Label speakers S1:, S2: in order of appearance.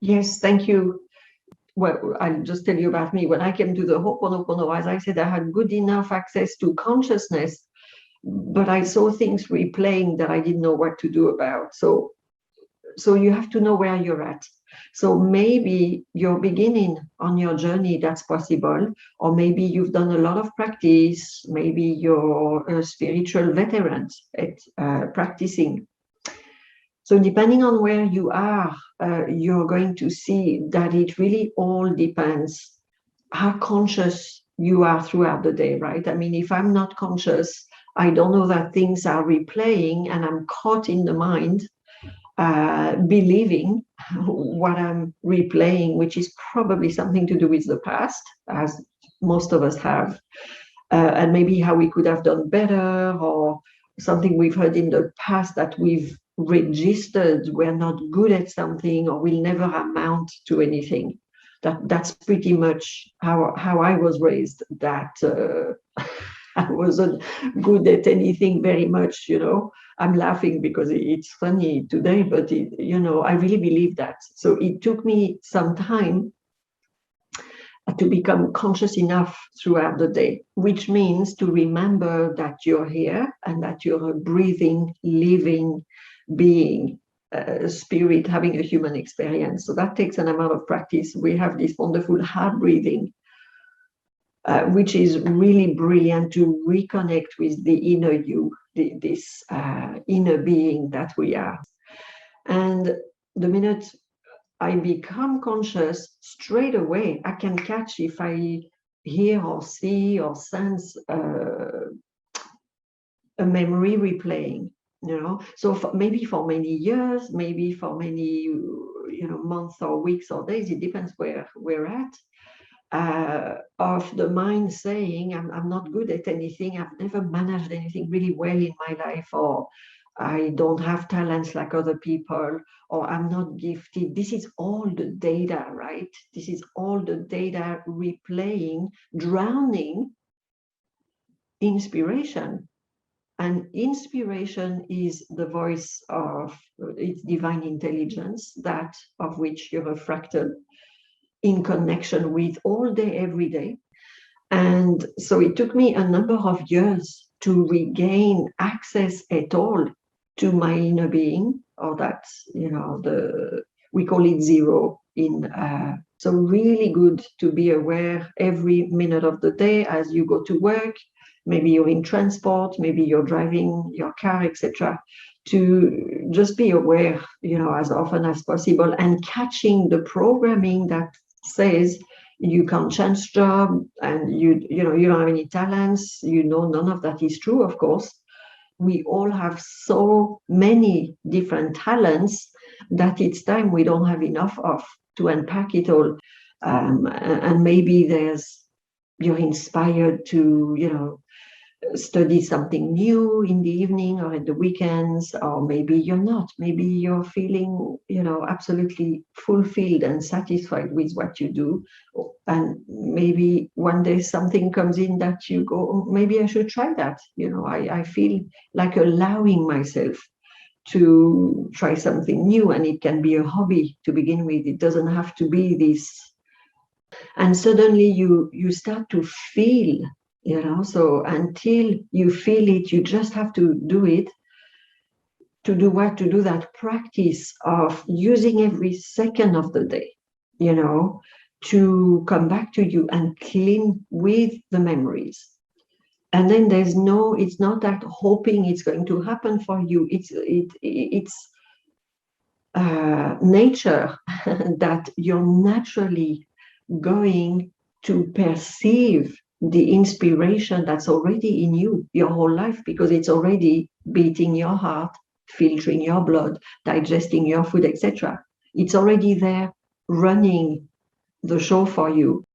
S1: Yes, thank you. Well, I'll just tell you about me. When I came to the Ho'oponopono, as I said, I had good enough access to consciousness, but I saw things replaying that I didn't know what to do about. So you have to know where you're at. So maybe you're beginning on your journey, that's possible. Or maybe you've done a lot of practice. Maybe you're a spiritual veteran at practicing. So depending on where you are, you're going to see that it really all depends how conscious you are throughout the day, right? I mean, if I'm not conscious, I don't know that things are replaying and I'm caught in the mind, believing what I'm replaying, which is probably something to do with the past, as most of us have, and maybe how we could have done better, or something we've heard in the past that we've registered we're not good at something or will never amount to anything. That's pretty much how I was raised, that I wasn't good at anything very much, you know. I'm laughing because it's funny today, but I really believe that. So it took me some time to become conscious enough throughout the day, which means to remember that you're here and that you're a breathing, living being, spirit having a human experience. So that takes an amount of practice. We have this wonderful heart breathing, which is really brilliant to reconnect with the inner you, this inner being that we are. And the minute I become conscious, straight away, I can catch if I hear or see or sense a memory replaying, So maybe for many years, maybe for many, months or weeks or days, it depends where we're at, of the mind saying, I'm not good at anything, I've never managed anything really well in my life, or I don't have talents like other people, or I'm not gifted. This is all the data, right? This is all the data replaying, drowning inspiration. And inspiration is the voice of its divine intelligence, that of which you're a fractal in connection with all day, every day. And so it took me a number of years to regain access at all to my inner being, or that's, we call it zero so really good to be aware every minute of the day as you go to work. Maybe you're in transport, maybe you're driving your car, etc., to just be aware, as often as possible, and catching the programming that says you can't change job and you don't have any talents. None of that is true, of course. We all have so many different talents that it's time we don't have enough of to unpack it all. And maybe you're inspired to, study something new in the evening or at the weekends, or maybe you're not. Maybe you're feeling, absolutely fulfilled and satisfied with what you do. And maybe one day something comes in that you go, oh, maybe I should try that. I feel like allowing myself to try something new, and it can be a hobby to begin with. It doesn't have to be this. And suddenly you start to feel, so until you feel it, you just have to do it. To do what? To do that practice of using every second of the day, to come back to you and clean with the memories. And then it's not that hoping it's going to happen for you. It's nature that you're naturally going to perceive the inspiration that's already in you your whole life, because it's already beating your heart, filtering your blood, digesting your food, etc. It's already there, running the show for you.